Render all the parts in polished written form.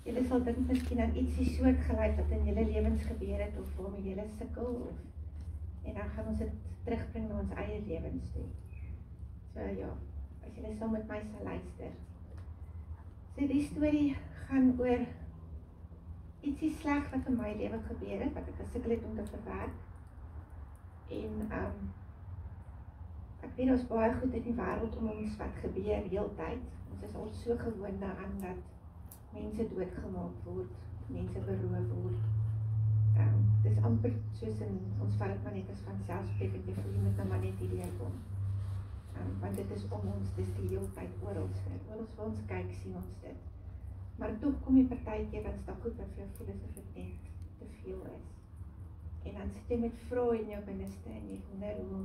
Julle sal dink miskien aan ietsie soortgelyk wat in julle lewens gebeur het of waarmee julle sukkel en dan gaan ons dit terugbring na ons eie lewens toe. So ja, as julle saam met my sal luister. So die storie gaan oor ietsie sleg wat in my lewe gebeur het, wat ek gesukkel het om te verwerk. En ek weet ons baie goed in die wêreld om ons wat gebeur heeltyd. Ons is al so gewoond daaraan dat mense doodgemaak word, mense beroof word. Dis amper soos in ons vat dit maar net as vanselfsprekend, jy voel jy moet nou maar net hierdie kom. Want dit is om ons, dis die hele tyd oral vir ons kyk, sien ons dit. Maar toch kom jy partykeer, dan is dat goed wat vir jou voel asof dit net te veel is. En dan sit jy met vrae in jou binneste en jy wonder hoe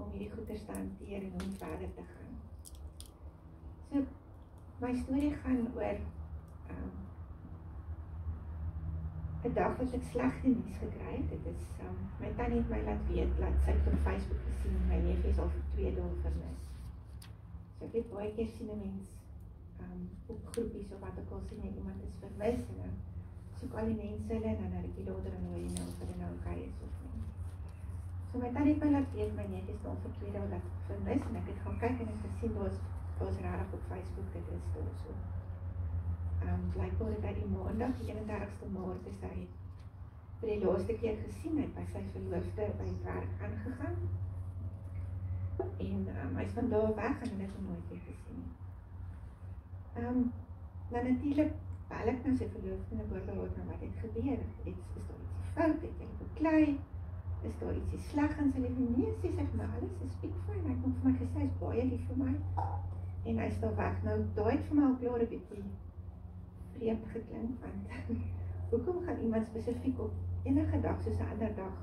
om hierdie goeders te hanteer en om verder te gaan. So, my storie gaan oor 'n dag wat ek slegte nuus gekry het. Dit is, my tannie het my laat weet, dat sy het op Facebook gesien, my neefie is al vir 2 dae vermis. So ek weet baie keer sien 'n mens op groepies of wat ek al sien, iemand is vermis en dan soek al die mense hulle en dan het ek die later en hoe jy nou of hulle nou okay is of nie. So my tannie het my laat weet, my neefie is al vir 2 dae vermis en ek het gaan kyk en ek het gesien, daar is rarig op Facebook, dit is daar so. Blijkbaar het hy die maandag, die 31ste Maart, is hy vir die laaste keer gesien, hy het by sy verloofde by die werk aangegaan. En hy is van daar weg en hy het hom nooit weer gesien. Nou natuurlijk, bel ek nou sy verloofde en ek hoor nou wat het gebeur. Is daar ietsie fout, het jy beklei, is daar ietsie sleg in sy leven? Nee, sê sy vir my, alles is piekfijn, hy kom vir my gesê, hy is baie lief vir my. En hy is daar weg. Nou, daar het vir my al klaar 'n bietjie vreemd geklink, want hoekom gaan iemand spesifiek op enige dag soos 'n ander dag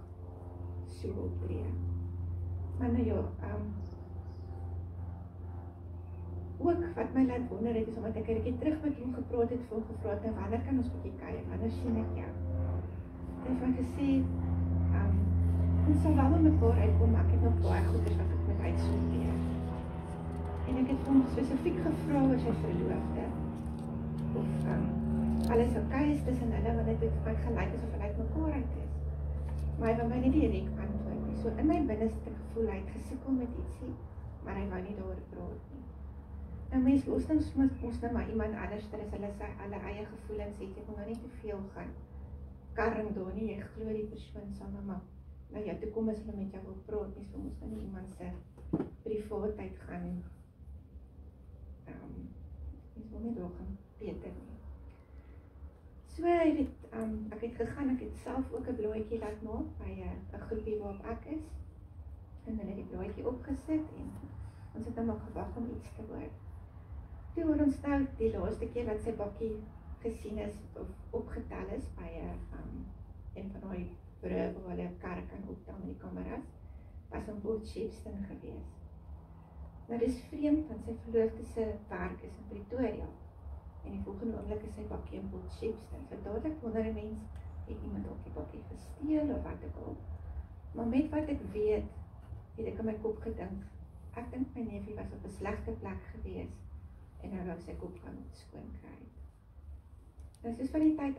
so optree? Maar nou ja, ook wat my laat wonder het, is omdat ek 'n rukkie terug met hom gepraat het, vir hom gevra het, nou wanneer kan ons bietjie kuier, wanneer sien ek jou? En hy het my gesê, ons sal wel met mekaar uitkom, maar ek het nog baie goeders wat ek moet uitsorteer. En ek het hom spesifiek gevra oor sy verloofde, of alles okay is tussen hulle, want dit het vir my gelyk asof hulle uit mekaar uit is. Maar hy wou my nie direk antwoord nie. So in my binneste gevoel, hy het gesukkel met ietsie, maar hy wou nie daaroor praat nie. Nou mens los nou maar iemand anders, as hulle sy alle eie gevoelens het, jy wil nou nie te veel gaan karring daar nie, jy glo die persoon sal maar nou jou toe kom as hulle met jou wil praat nie, so moes nou nie iemand se privaatheid gaan mens wil nie daar gaan beter nie. So ek het gegaan, ek het self ook 'n blaadjie laat maak by 'n groepie waarop ek is en hulle het die blaadjie opgesit en ons het nou maar gewag om iets te hoor. Toe hoor ons nou die laaste keer wat sy bakkie gesien is of opgetel is by een van die brûe waar hulle karre kan optel met die kameras, was in Port Shepstone gewees. Nou dis vreemd, want sy verloofde se werk is in Pretoria en die volgende oomblik is sy bakkie in Port Shepstone. So dadelik wonder 'n mens, het iemand op die bakkie gesteel of wat ook al. Maar met wat ek weet, het ek in my kop gedink, ek dink my neefie was op 'n slegte plek gewees en hy wou sy kop gaan skoon kry. Nou soos van die tyd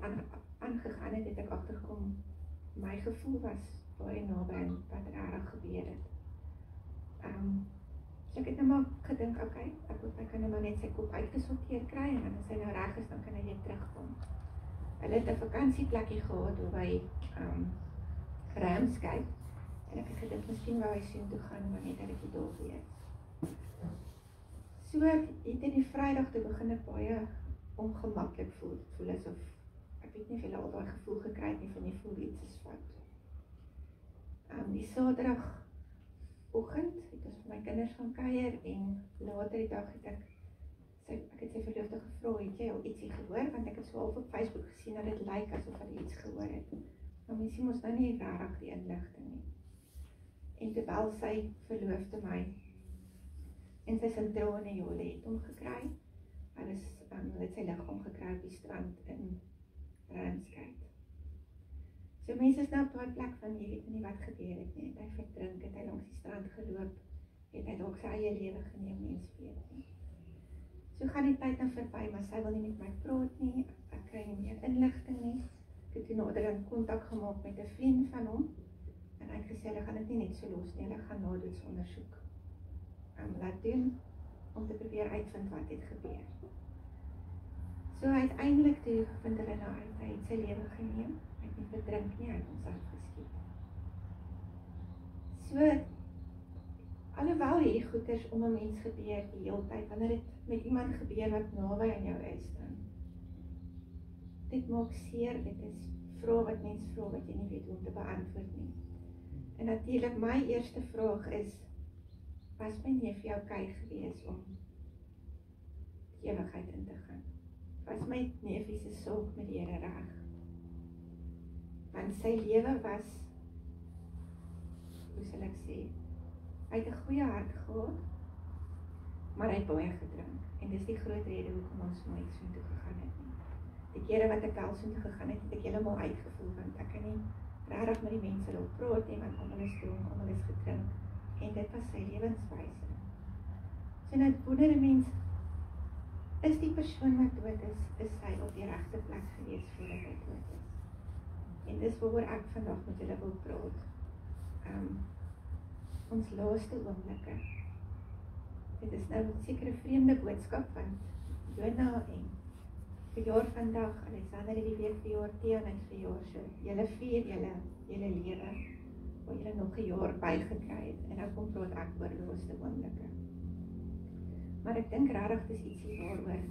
aangegaan het ek agtergekom, my gevoel was baie naby aan wat reg gebeur het. So ek het nou maar gedink, okay, ek kan nou maar net sy kop uitgesorteer kry en dan as hy nou reg is, dan kan hy weer terugkom. Hulle het 'n vakansieplekkie gehad oor by Ramsgate en ek het gedink, miskien wou hy sien toe gaan, maar net dat ek daar wees. So het in die Vrydag toe begin ek baie ongemaklik voel asof, ek weet nie of julle al daai gevoel gekry het nie, van jy voel iets is fout. Die Saterdag oggend het ons vir my kinders gaan kuier en later die dag het ek het sy verloofde gevra, het jy al ietsie gehoor? Want ek het so half op Facebook gesien dat dit lyk asof hy iets gehoor het. Maar mens sien ons nou nie regtig die inligting nie. En terwyl sy verloofde my en sy sintrone jole het hom gekry, hulle het sy liggaam gekry op die strand in Ramsgate. So mense is nou op daai plek van, jy weet nie wat gebeur het nie, het hy verdrink, het hy langs die strand geloop, het hy dalk sy eie lewe geneem, mens weet nie. So gaan die tyd nou verby, maar sy wil nie met my praat nie, kry nie meer inligting nie. Ek het toe naderhand kontak gemaak met 'n vriend van hom, en hy het gesê, hulle gaan dit nie net so los nie, hulle gaan nadoetsondersoek laat doen, om te probeer uitvind wat het gebeur. So uiteindelik toe vind hulle nou uit, hy het sy lewe geneem, hy het nie verdrink nie, hy het homself geskiet. So, alhoewel hierdie goeters om 'n mens gebeur die hele tyd, wanneer dit met iemand gebeur wat naby aan jou is, dan dit maak seer, dit is vrae wat mens vra wat jy nie weet hoe om te beantwoord nie. En natuurlik my eerste vraag is, was my neef jou okay gewees om die ewigheid in te gaan? Was my neefie se sorg met die Here reg? Want sy lewe was, hoe sal ek sê, hy het 'n goeie hart gehad, maar hy het baie gedrink. En dis die groot rede hoekom ons nooit soontoe gegaan het nie. Die kere wat ek wel soontoe gegaan het, het ek heeltemal uitgevoel, want ek kan nie regtig met die mense wil praat nie, want almal is dronk, almal is gedrink. En dit was sy lewenswyse. So nou wonder 'n mens, is die persoon wat dood is sy op die regte plek gewees voordat hy dood is? En dis waaroor ek vandag met julle wil praat. Ons laaste oomblikke. Dit is nou seker 'n vreemde boodskap, want Jona en verjaar vandag, Alexander het die week verjaar, Tiaan het verjaar, so julle vier julle lewe, waar julle nog 'n jaar bygekry het, en nou kom praat ek oor laaste oomblikke. Maar ek dink regtig dis ietsie waaroor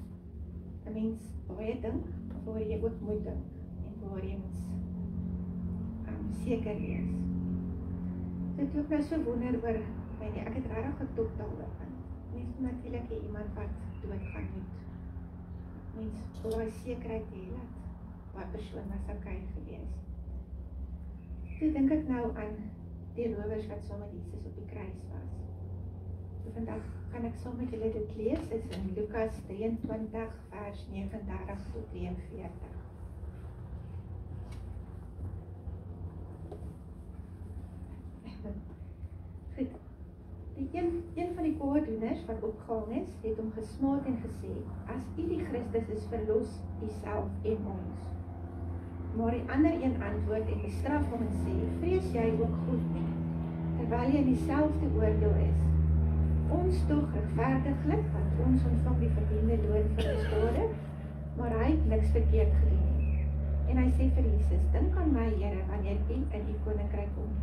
'n mens baie dink, waar jy ook moet dink, en waar jy moet seker wees. Dit ook nou so wonder oor, ek het regtig getok daaroor, want mens moet natuurlik iemand wat doodgaan moet. Mens wil daai sekerheid hê dat daai persoon was okay gewees. Toe dink ek nou aan die rowers wat saam met Jesus op die kruis was. So vandag kan ek saam met julle dit lees, dit is in Lukas 23 vers 39 tot 43. Goed, een van die kwaaddoeners wat opgehang is, het hom gesmaak en gesê, as u die Christus is, verlos u self en ons. Maar die ander een antwoord en bestraf hom en sê, vrees jy ook God nie, terwyl jy in dieselfde oordeel is. Ons tog regverdiglik, want ons ontvang die verdiende loon vir ons dade, maar hy het niks verkeerd gedoen nie. En hy sê vir Jesus, dink aan my Here, wanneer u in die koninkryk kom.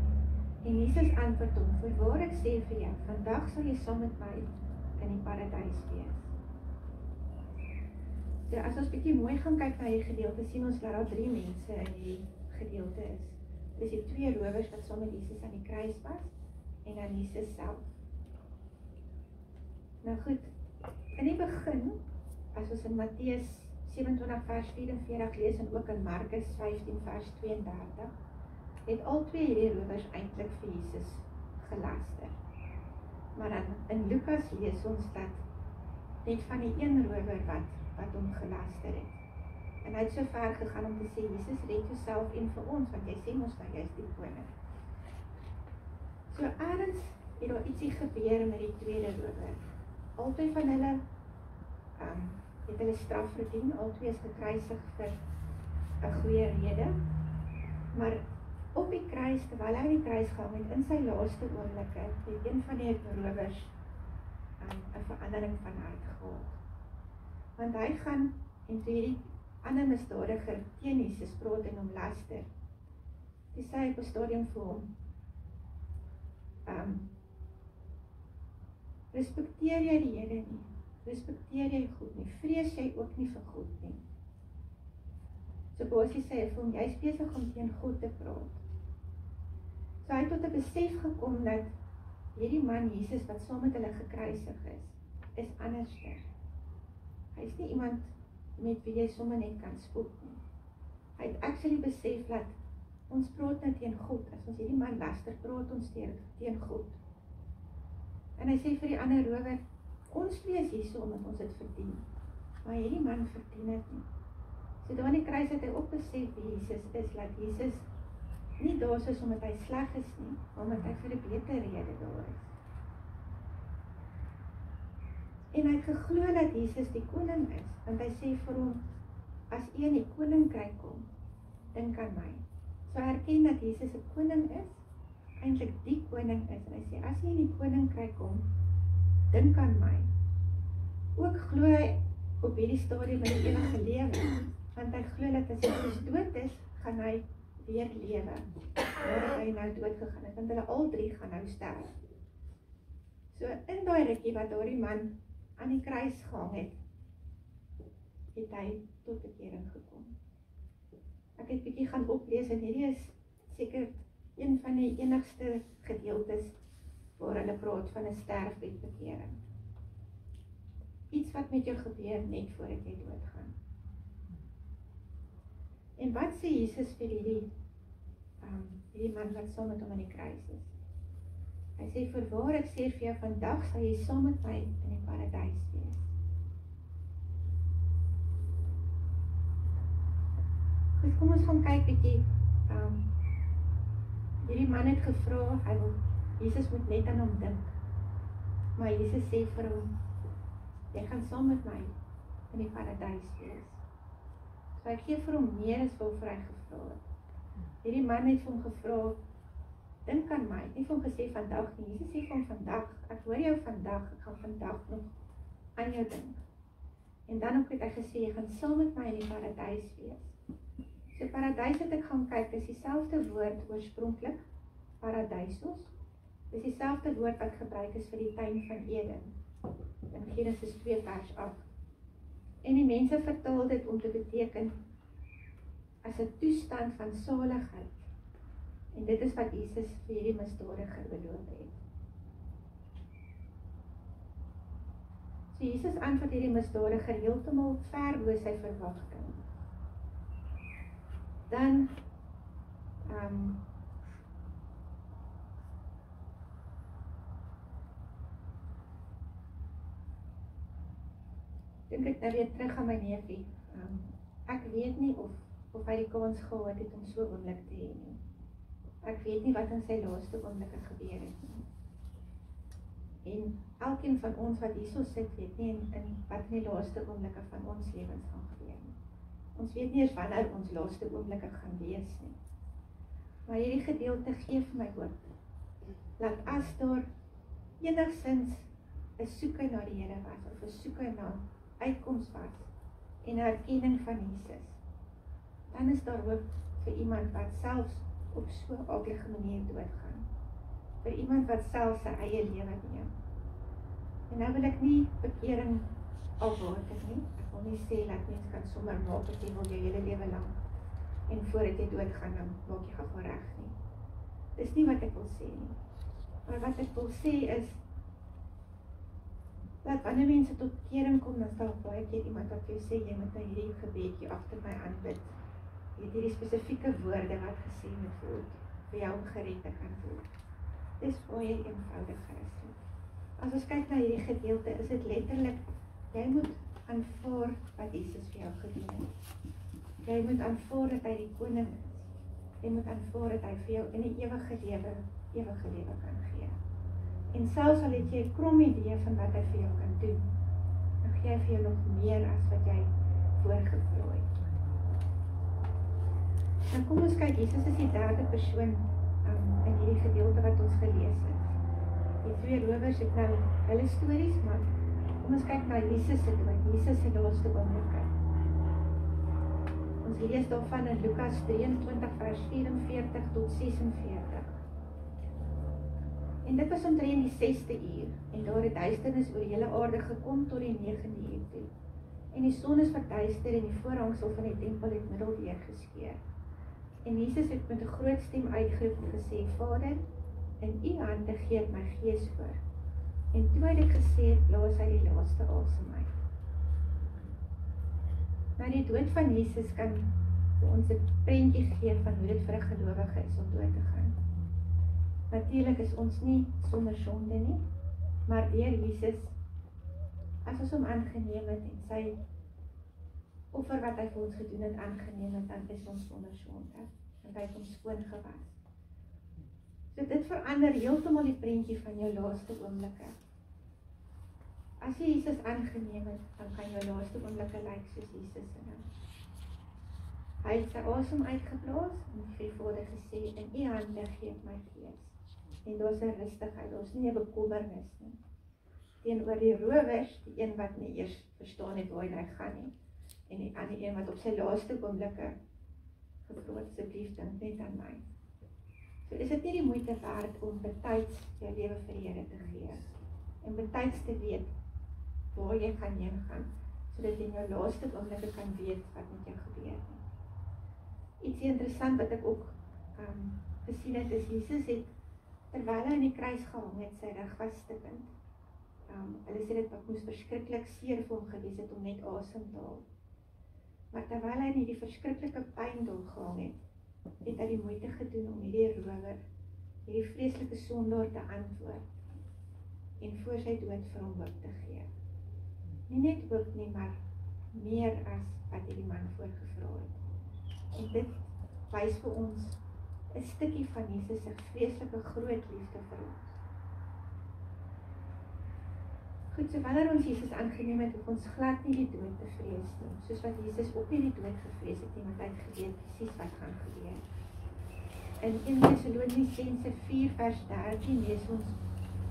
En Jesus antwoord hom, voorwaar ek sê vir jou, vandag sal jy saam met my in die paradys wees. So as ons bietjie mooi gaan kyk na die gedeelte, sien ons dat daar 3 mense in die gedeelte is. Dis die 2 rowers wat saam met Jesus aan die kruis was, en dan Jesus self. Nou goed, in die begin, as ons in Matteus 27 vers 44 lees, en ook in Markus 15 vers 32, het al 2 hierdie rowers eintlik vir Jesus gelaster. Maar dan in Lukas lees ons dat net van die een rower wat hom gelaster het. En hy het so ver gegaan om te sê, Jesus, red jouself en vir ons, want jy sê ons dat jy is die koning. So ergens het daar ietsie gebeur met die tweede rower. Albei van hulle het hulle straf verdien, albei is gekruisig vir 'n goeie rede, maar op die kruis, terwyl hy die kruis gehang het, in sy laaste oomblikke, het een van die rowers 'n verandering van hart gehad. Want hy gaan, en toe hierdie ander misdadiger teen Jesus praat en hom laster, toe sê hy op 'n stadium vir hom, respekteer jy die Here nie, respekteer jy God nie, vrees jy ook nie vir God nie. So basies sê hy vir hom, jy is besig om teen God te praat. So hy het tot 'n besef gekom dat hierdie man Jesus wat saam met hulle gekruisig is anderster. Hy is nie iemand met wie jy sommer net kan spoed nie. Hy het actually besef dat ons praat nou teen God, as ons hierdie man laster, praat ons teen God. En hy sê vir die ander rower, ons lees hierso omdat ons dit verdien, maar hierdie man verdien dit nie. So daar in die kruis het hy ook besef wie Jesus is, dat Jesus nie daar is omdat hy sleg is nie, maar omdat hy vir 'n beter rede daar is. En hy het geglo dat Jesus die koning is, want hy sê vir hom, as jy in die koninkryk kom, dink aan my. So erken dat Jesus 'n koning is, eintlik die koning is, en hy sê, as jy in die koninkryk kom, dink aan my. Ook glo hy op hierdie stadium in die ewige lewe, want hy glo dat as Jesus dood is, gaan hy weer lewe, nadat hy nou dood gegaan het, want hulle al drie gaan nou sterf. So in daai rukkie wat daardie man aan die kruis gehang het hy tot bekering gekom. Ek het bietjie gaan oplees, en hierdie is seker een van die enigste gedeeltes waar hulle praat van 'n sterfbedbekering. Iets wat met jou gebeur net voordat jy doodgaan. En wat sê Jesus vir hierdie man wat saam met hom aan die kruis is? Hy sê, voorwaar ek sê vir jou, vandag sal jy saam met my in die paradys wees. Dus kom ons gaan kyk bietjie. Hierdie man het gevra, Jesus moet net aan hom dink. Maar Jesus sê vir hom, jy gaan saam met my in die paradys wees. So hy gee vir hom meer as waarvoor hy gevra het. Hierdie man het vir hom gevra, dink aan my, nie vir hom gesê vandag nie. Jesus sê vir hom vandag, ek hoor jou vandag, ek gaan vandag nog aan jou dink. En dan ook het hy gesê, jy gaan saam met my in die paradys wees. So paradys het ek gaan kyk, is dieselfde woord oorspronklik, paradisos, is dieselfde woord wat gebruik is vir die tuin van Eden, in Genesis 2 vers 8. En die mense vertaal dit om te beteken, as 'n toestand van saligheid. En dit is wat Jesus vir hierdie misdadiger beloof het. So Jesus antwoord hierdie misdadiger heeltemal ver bo sy verwagting. Dan dink ek nou weer terug aan my neefie. Ek weet nie of hy die kans gehad het om so 'n oomblik te hê nie. Ek weet nie wat in sy laaste oomblikke gebeur het nie. En elkeen van ons wat hierso sit, weet nie in wat in die laaste oomblikke van ons lewens gaan gebeur nie. Ons weet nie eens wanneer ons laaste oomblikke gaan wees nie. Maar hierdie gedeelte gee vir my hoop, dat as daar enigsins 'n soeke na die Here was, of 'n soeke na uitkoms was, en 'n erkenning van Jesus, dan is daar hoop vir iemand wat selfs op so 'n aardige manier doodgaan. Vir iemand wat self sy eie lewe neem. En nou wil ek nie bekering afwater nie. Ek wil nie sê dat mens kan sommer maak wat jy wil jou hele lewe lank, en voordat jy doodgaan, dan maak jy gou reg nie. Dis nie wat ek wil sê nie. Maar wat ek wil sê is, dat wanneer mense tot bekering kom, dan sal baie keer iemand wat jou sê, jy moet nou hierdie gebedjie agter my aanbid. Jy het hierdie spesifieke woorde wat gesê moet word, vir jou om gered te kan word. Dis baie eenvoudiger is. As ons kyk na hierdie gedeelte, is dit letterlik, jy moet aanvaar wat Jesus vir jou gedoen het. Jy moet aanvaar dat hy die koning is. Jy moet aanvaar dat hy vir jou in die ewige lewe kan gee. En selfs al het jy 'n krom idee van wat hy vir jou kan doen, dan gee hy vir jou nog meer as wat jy voorgevra het. Nou kom ons kyk, Jesus is die derde persoon in hierdie gedeelte wat ons gelees het. Die twee rowers het nou hulle stories, maar kom ons kyk na Jesus se dood, Jesus se laaste oomblikke. Ons lees daarvan in Lukas 23 vers 44 tot 46. En dit was omtrent die 6de uur, en daar het duisternis oor die hele aarde gekom tot die 9de uur toe. En die son is verduister en die voorhangsel van die tempel het middelweer geskeur. En Jesus het met 'n groot stem uitgeroep en gesê, Vader, in u hande gee ek my gees oor. En toe hy dit gesê het, blaas hy die laaste asem uit. Nou die dood van Jesus kan vir ons 'n prentjie gee van hoe dit vir 'n gelowige is om dood te gaan. Natuurlik is ons nie sonder sonde nie, maar deur Jesus, as ons hom aangeneem het en sy offer wat hy vir ons gedoen het aangeneem het, dan is ons sonder sonde, en hy het ons skoon gewas. So dit verander heeltemal die prentjie van jou laaste oomblikke. As jy Jesus aangeneem het, dan kan jou laaste oomblikke lyk soos Jesus se nou. Hy het sy asem uitgeblaas en vir die Vader gesê, in U hande gee ek my gees. En daar's 'n rustigheid, daar's nie 'n bekommernis nie. Teenoor die rowers, die een wat nie eers verstaan het waar hy gaan nie, en die ander een wat op sy laaste oomblikke gevra het, asseblief dink net aan my. So is dit nie die moeite werd om betyds jou lewe vir die Here te gee, en betyds te weet waar jy gaan heen gaan, sodat jy in jou laaste oomblikke kan weet wat met jou gebeur nie. Iets interessant wat ek ook gesien het, is Jesus het, terwyl hy in die kruis gehang het, sy rug was stikkend. Hulle sê dit wat moes verskriklik seer vir hom gewees het om net asem te haal. Maar terwyl hy in die verskriklike pyn doorgehang het, het hy die moeite gedoen om hierdie rower, hierdie vreeslike sondaar te antwoord en voor sy dood vir hom hoop te gee. Nie net hoop nie, maar meer as wat hierdie man voorgevra het. En dit wys vir ons 'n stukkie van Jesus se vreeslike groot liefde vir ons. Goed, so wanneer ons Jesus aangeneem het, hoef ons glad nie die dood te vrees nie, soos wat Jesus ook nie die dood gevrees het nie, want hy het geweet presies wat gaan gebeur. In 1 Tessalonisense 4 vers 13 lees ons,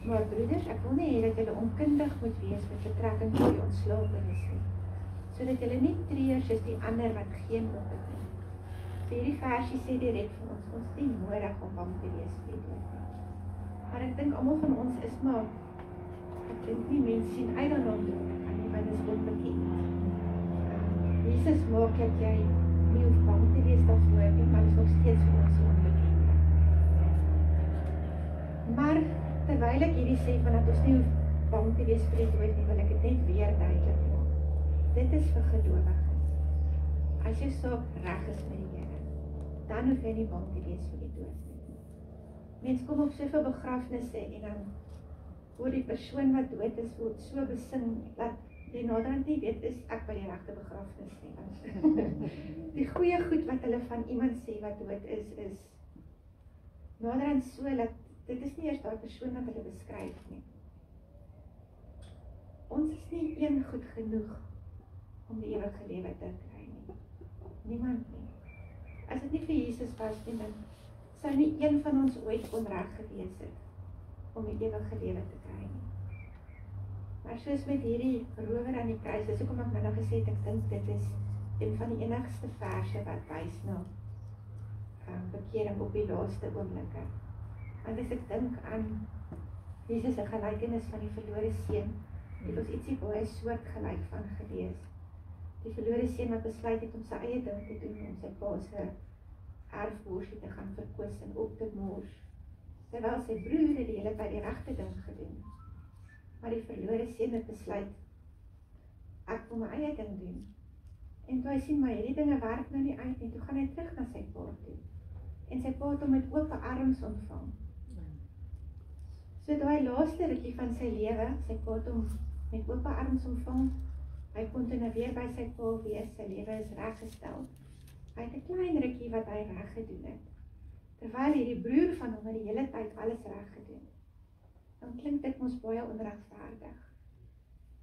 maar broeders, ek wil nie hê dat julle onkundig moet wees met betrekking tot die ontslaapenis nie, sodat julle nie treur soos die ander wat geen hoop het nie. So hierdie versie sê direk vir ons, ons het nie nodig om bang te wees vir die dood nie. Maar ek dink almal van ons is maar, ek dink nie mense sien uit aan hom dood te gaan nie, want dit is onbekend. Jesus maak dat jy nie hoef bang te wees daarvoor nie, maar dit is nog steeds vir ons onbekend. Maar terwyl ek hierdie sê van dat ons nie hoef bang te wees vir die dood nie, wil ek dit net weer duidelik maak. Dit is vir gelowiges. As jou saak reg is met die Here, dan hoef jy nie bang te wees vir die dood nie. Mense kom op soveel begrafnisse en dan hoor die persoon wat dood is, word so besing, dat die naderhand nie weet, is ek by die regte begrafnis nie. Die goeie goed wat hulle van iemand sê wat dood is naderhand so, dat dit is nie eers daai persoon wat hulle beskryf nie. Ons is nie een goed genoeg om die ewige lewe te kry nie. Niemand nie. As dit nie vir Jesus was nie, dan sou nie een van ons ooit onreg gewees het om die ewige lewe te kry nie. Maar soos met hierdie rower aan die kruis, dis hoekom ek nou gesê het, ek dink dit is een van die enigste verse wat wys na bekering op die laaste oomblikke. Want as ek dink aan Jesus se gelykenis van die verlore seun, het ons ietsie baie soortgelyk van gelees. Die verlore seun wat besluit het om sy eie ding te doen, om sy pa se erfborsie te gaan verkwis en op te mors, terwyl sy broer het die hele tyd die regte ding gedoen. Maar die verlore seun het besluit, ek wil my eie ding doen. En toe hy sien, maar hierdie dinge werk nou nie uit nie, toe gaan hy terug na sy pa toe. En sy pa het hom met oop arms ontvang. So daai laaste rukkie van sy lewe, sy pa het hom met oop arms ontvang, hy kon toe nou weer by sy pa wees, sy lewe is reggestel. Hy het 'n klein rukkie wat hy reg gedoen het, terwyl hierdie broer van hom die hele tyd alles reg gedoen. Dan klink dit mos baie onregverdig.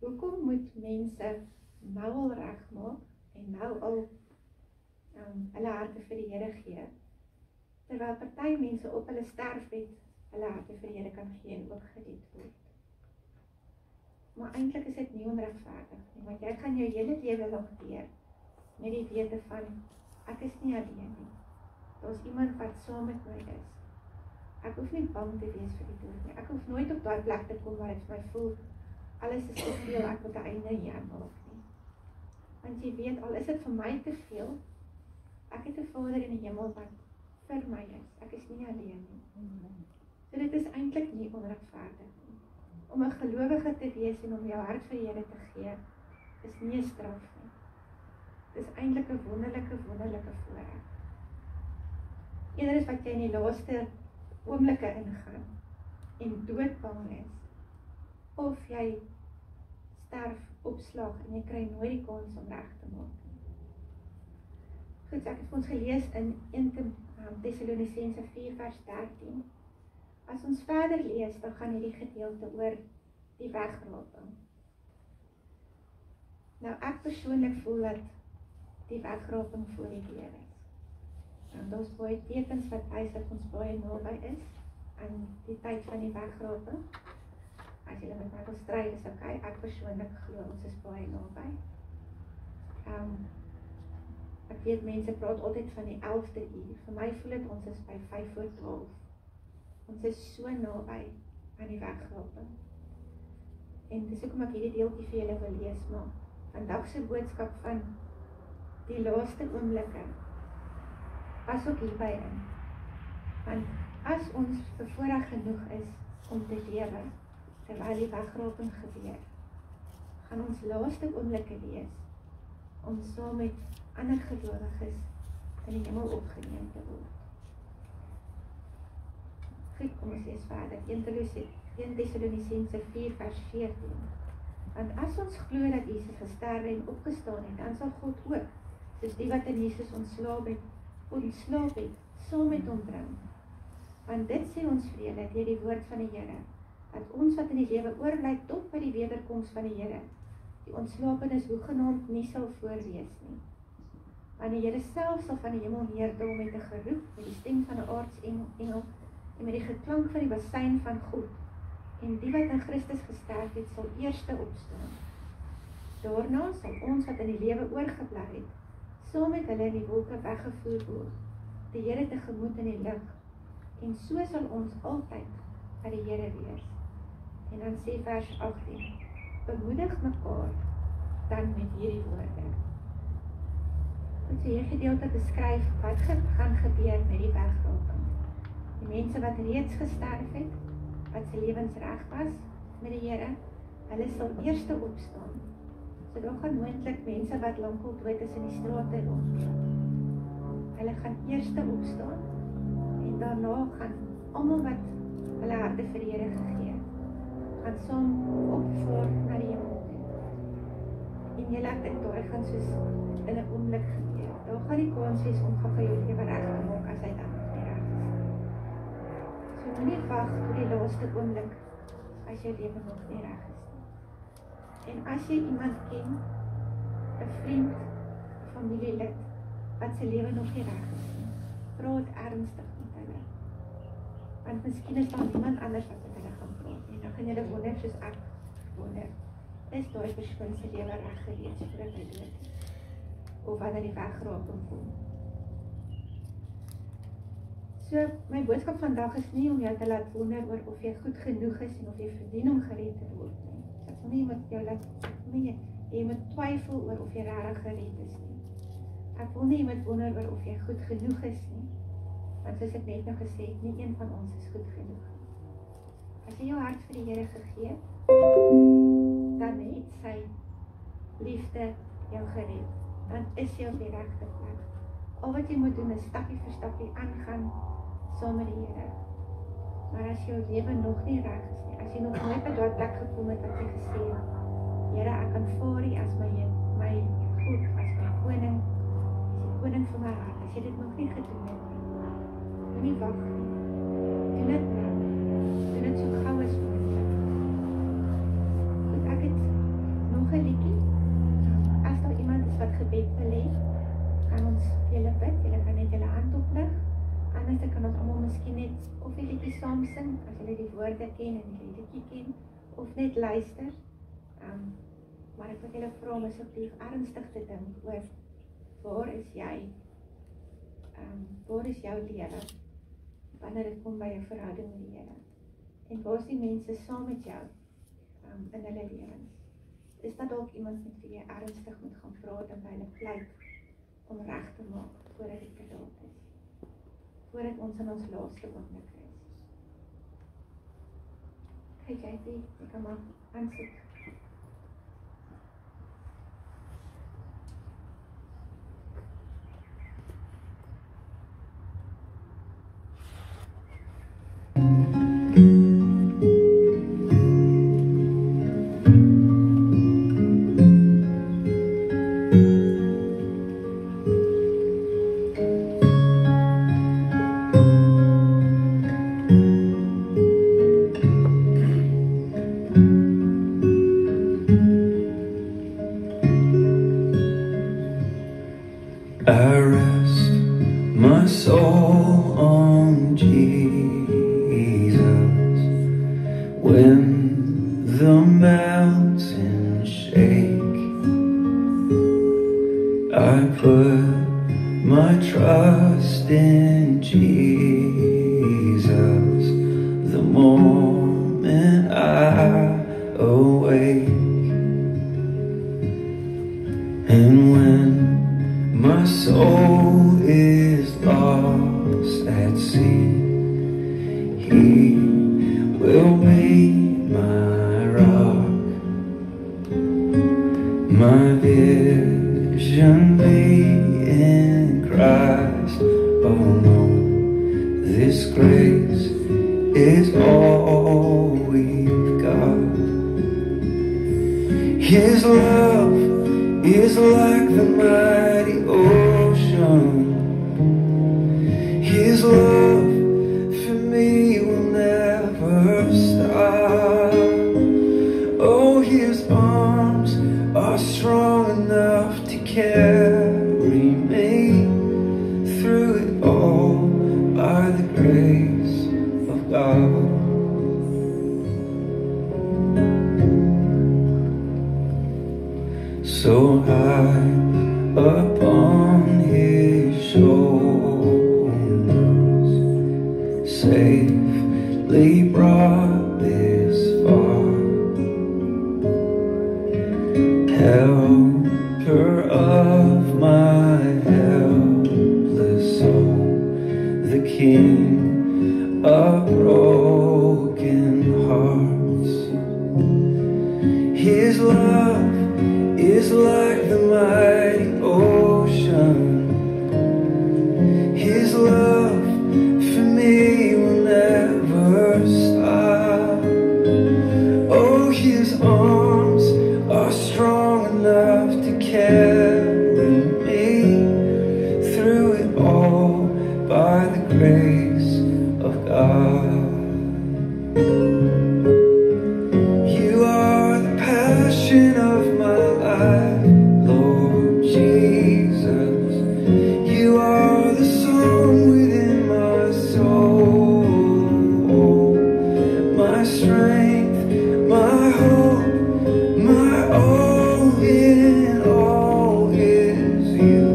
Hoekom moet mense nou al regmaak en nou al hulle harte vir die Here gee, terwyl party mense op hulle sterfbed hulle harte vir die Here kan gee en ook gedied word? Maar eintlik is dit nie onregverdig nie, want jy gaan jou hele lewe lank deur met die wete van, ek is nie alleen nie. Daar's iemand wat saam met my is. Ek hoef nie bang te wees vir die dood nie. Ek hoef nooit op daai plek te kom waar ek my voel, alles is te veel, ek moet 'n einde hier maak nie. Want jy weet, al is dit vir my te veel, ek het 'n Vader in die hemel wat vir my is. Ek is nie alleen nie. So dit is eintlik nie onregverdig nie. Om 'n gelowige te wees en om jou hart vir die Here te gee, is nie 'n straf nie. Dit is eintlik 'n wonderlike voorreg. Eerder is wat jy in die laaste oomblikke ingaan en doodbang is, of jy sterf opslag en jy kry nooit die kans om reg te maak. Goed, so ek het ons gelees in 1 Tessalonisense 4 vers 13. As ons verder lees, dan gaan hierdie gedeelte oor die wegraping. Nou ek persoonlik voel dat die wegraping voor die deur is. En daar's baie tekens wat wys dat ons baie naby is aan die tyd van die wegraping. As julle met my wil stry, is okay, ek persoonlik glo ons is baie naby. Ek weet mense praat altyd van die 11de uur. Vir my voel dit ons is by 5:12. Ons is so naby aan die wegraping. En dis hoekom ek hierdie deeltjie vir julle wil lees, maar vandag se boodskap van die laaste oomblikke pas ook hierby in. Want as ons bevoorreg genoeg is om te lewe terwyl die wegraping gebeur, gaan ons laaste oomblikke wees om saam met ander gelowiges in die hemel opgeneem te word. Goed, kom ons lees verder. 1 Tessalonisense 4 vers 14. Want as ons glo dat Jesus gesterwe en opgestaan het, dan sal God ook, soos die wat in Jesus ontslaap het, saam met hom bring. Want dit sê ons vir julle deur die woord van die Here, dat ons wat in die lewe oorbly tot by die wederkoms van die Here, die ontslapenis hoegenaamd nie sal voorwees nie. Want die Here self sal van die hemel neerdal met 'n geroep, met die stem van 'n aartsengel en met die geklank van die bassein van God. En die wat in Christus gesterf het, sal eerste opstaan. Daarna sal ons wat in die lewe oorgebly het, saam met hulle in die wolke weggevoer word, die Here tegemoet in die lug. En so sal ons altyd by die Here wees. En dan sê vers 18, bemoedig mekaar dan met hierdie woorde. Goed, so hierdie gedeelte beskryf wat gaan gebeur met die wegraping. Die mense wat reeds gesterf het, wat sy lewens reg was met die Here, hulle sal eerste opstaan. So daar gaan moontlik mense wat lankal dood is in die strate rondloop. Hulle gaan eerste opstaan en daarna gaan almal wat hulle harte vir die Here gegee het, gaan saam opvaar na die hemel toe. En julle ek dink daar gaan soos in 'n oomblik gebeur. Daar gaan die kans wees om gaan jou lewe reg te maak as hy dan nog nie reg is. So moenie wag tot die laaste oomblik as jou lewe nog nie reg is nie. En as jy iemand ken, 'n vriend, 'n familielid wat sy lewe nog nie reg is nie, praat ernstig met hulle. Want miskien is daar niemand anders wat met hulle gaan praat nie. Dan gaan julle wonder soos ek wonder, is daai persoon se lewe reg gewees voordat hy dood is? Of wanneer die wegraping kom? So, my boodskap vandag is nie om jou te laat wonder oor of jy goed genoeg is en of jy verdien om gered te word nie. Ek wil nie met jou laat, jy moet twyfel oor of jy regtig gered is nie. Ek wil nie met wonder oor of jy goed genoeg is nie. Want soos ek net nou gesê het, nie een van ons is goed genoeg. As jy jou hart vir die Here gegee het, dan het sy liefde jou gered. Dan is jy op die regte plek. Al wat jy moet doen is stappie vir stappie aangaan saam met die Here. Maar as jou lewe nog nie reg is nie, as jy nog nooit by daai plek gekom het wat jy gesê het, Here, ek aanvaar U as my God, as my koning, as die koning van my hart. As jy dit nog nie gedoen het nie, moenie wag nie. Doen dit nou. Doen dit so gou as moontlik. Goed, ek het nog 'n liedjie. As daar iemand is wat gebed wil hê, kan ons julle bid. Julle kan net julle hand oplig. Anders kan ons almal miskien net of die liedjie saam sing, as julle die woorde ken en die liedjie ken, of net luister. Maar ek wil julle vra om asseblief ernstig te dink oor waar is jou lewe wanneer dit kom by 'n verhouding met die Here? En waar is die mense saam met jou in hulle lewens? Is dat dalk iemand met wie jy ernstig moet gaan praat en by hulle pleit om reg te maak voordat dit te laat is? Voordat ons in ons laaste oomblik is. Kyk, jy kan maar aansit. trust in Jesus the moment I awake. And when my soul is lost at sea, He will be my rock, my vision be in Christ alone. This grace is all we've got. His love is like the mighty ocean. His love for me will never stop. Oh, His arms are strong enough to carry me through it all by the grace of God. So high upon His shoulders, safely brought this far, helper of my helpless soul, the King of broken hearts. His love is like the mighty ocean. His love for me will never stop. Oh, His arms are strong enough to carry me through it all by the grace of God. You are the passion of my life, Lord Jesus. You are the song within my soul, my strength, my hope, my all in all is You,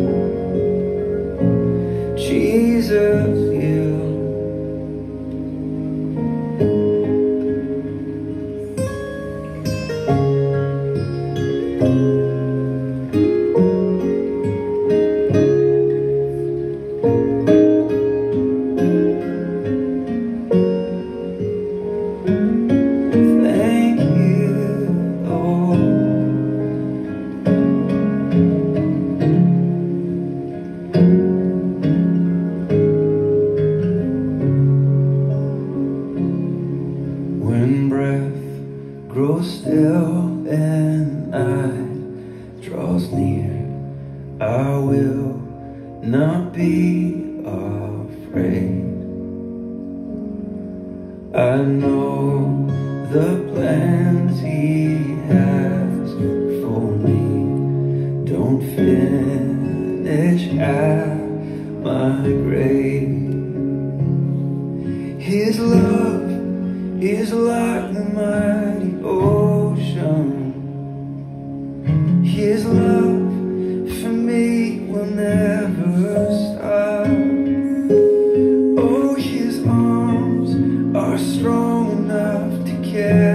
Jesus, You. Thank You, Lord. When breath grows still and night draws near, I will not be afraid. I know the plans He has for me don't finish at my grave. His love is like the mighty ocean. His love for me will never stop. Oh, His arms are strong enough to carry